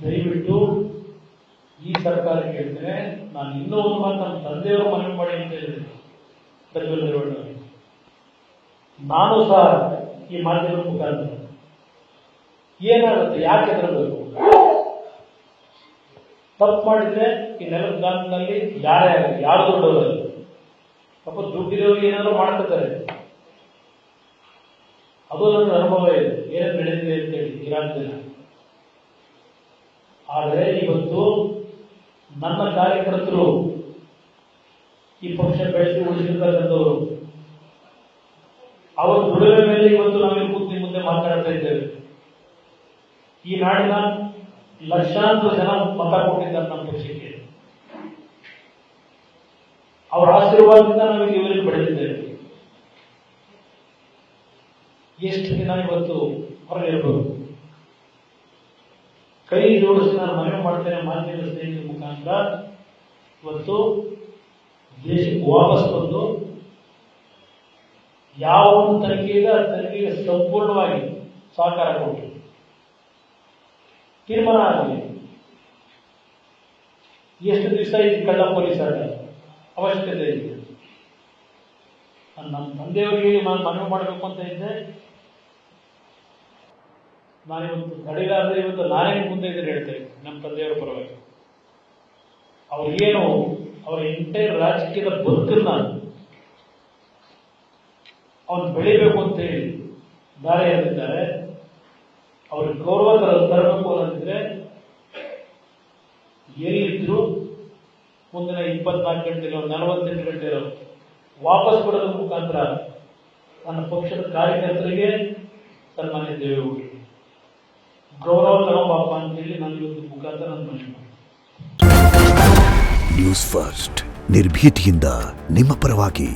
ದಯವಿಟ್ಟು ಈ ಸರ್ಕಾರ ಕೇಳ್ತೇನೆ. ನಾನು ಇನ್ನೂ ಒಂದು ಮಾತು ನಮ್ಮ ತಂದೆಯವರು ಮನವಿ ಮಾಡಿ ಅಂತ ಹೇಳಿದೆ. ನಾನು ಸಹ ಈ ಮಾಧ್ಯಮದ ಮುಖಾಂತರ ಏನಾಗುತ್ತೆ, ಯಾಕೆ ಹೆದರಬೇಕು? ತಪ್ಪು ಮಾಡಿದ್ರೆ ಈ ನೆಲದ ಗಾತ್ರದಲ್ಲಿ ಯಾರೇ ಆಗಲಿ, ಯಾರು ದೊಡ್ಡವರಲ್ಲ. ಪಾಪ ದುಡ್ಡಿರೋರು ಏನಾದ್ರು ಮಾಡ್ತಿದ್ದಾರೆ. ಅದು ನನ್ನ ಅನುಭವ ಇದೆ, ಏನೇನು ನಡೆದಿದೆ ಅಂತೇಳಿ ಈ ರಾಜ್ಯದಲ್ಲಿ. ಆದರೆ ಇವತ್ತು ನನ್ನ ಕಾರ್ಯಕರ್ತರು ಈ ಪಕ್ಷ ಬೆಳೆಸಿ ಉಳಿಸಿರ್ತಕ್ಕಂಥವರು, ಅವರ ದುಡಿಮೆ ಮೇಲೆ ಇವತ್ತು ನಾವಿಲ್ಲಿ ಕೂತಿ ಮುಂದೆ ಮಾತನಾಡ್ತಾ ಇದ್ದೇವೆ. ಈ ನಾಡಿನ ಲಕ್ಷಾಂತರ ಜನ ಮತ ಕೊಟ್ಟಿದ್ದಾರೆ ನಮ್ಮ ಪಕ್ಷಕ್ಕೆ. ಅವರ ಆಶೀರ್ವಾದದಿಂದ ನಾವು ಇವರಿಗೆ ಬೆಳೆದಿದ್ದೇವೆ. ಎಷ್ಟು ದಿನ ಇವತ್ತು ಹೊರಗಿರಬಹುದು? ಕೈ ಜೋಡಿಸಿ ನಾನು ಮನವಿ ಮಾಡ್ತೇನೆ ಮಾಧ್ಯಮ ಸ್ನೇಹಿತರ ಮುಖಾಂತರ, ಇವತ್ತು ದೇಶಕ್ಕೆ ವಾಪಸ್ ಬಂದು ಯಾವ ಒಂದು ತನಿಖೆಗೆ ಸಂಪೂರ್ಣವಾಗಿ ಸಹಕಾರ ಕೊಟ್ಟು ತೀರ್ಮಾನ ಆಗಲಿ. ಎಷ್ಟು ದಿವಸ ಇದು ಕಳ್ಳ ಪೊಲೀಸ್ ಆಟ ಅವಶ್ಯಕತೆ ಇದೆ. ನಮ್ಮ ತಂದೆಯವರಿಗೆ ನಾನು ಮನವಿ ಮಾಡಬೇಕು ಅಂತ ಇದ್ದೆ. ನಾನಿವತ್ತು ತಡೆಗಾದ್ರೆ ಇವತ್ತು ನಾನೇ ಮುಂದೆ ಇದ್ರೆ ಹೇಳ್ತೇನೆ ನಮ್ಮ ತಂದೆಯವರ ಪರವಾಗಿ. ಅವ್ರಿಗೇನು ಅವರ ಎಂಟೈರ್ ರಾಜಕೀಯದ ಬದುಕನ್ನ ಅವ್ರು ಬೆಳಿಬೇಕು ಅಂತ ಹೇಳಿ ದಾರಿ ಎರೆದಿದ್ದಾರೆ. ಅವ್ರಿಗೆ ಗೌರವ ತರಬೇಕು ಅನ್ನೋದಿದ್ರೆ ಎಲ್ಲಿದ್ರು ಮುಂದಿನ 24 ಗಂಟೆಗಳು 48 ಗಂಟೆಗಳು ವಾಪಸ್ ಕೊಡೋದ್ರ ಮುಖಾಂತರ ನನ್ನ ಪಕ್ಷದ ಕಾರ್ಯಕರ್ತರಿಗೆ ಸನ್ಮಾನ್ಯ ದೇವೇಗೌಡರು ಗೌರವ ತಗೊಂಬಪ್ಪ ಅಂತೇಳಿ ನಾನು ಇವತ್ತು ಮುಖಾಂತರ ನನ್ನ ಮನವಿ ಮಾಡ್ತೀನಿ. ನ್ಯೂಸ್ ಫಸ್ಟ್ ನಿರ್ಭೀತಿಯಿಂದ ನಿಮ್ಮ ಪರವಾಗಿ.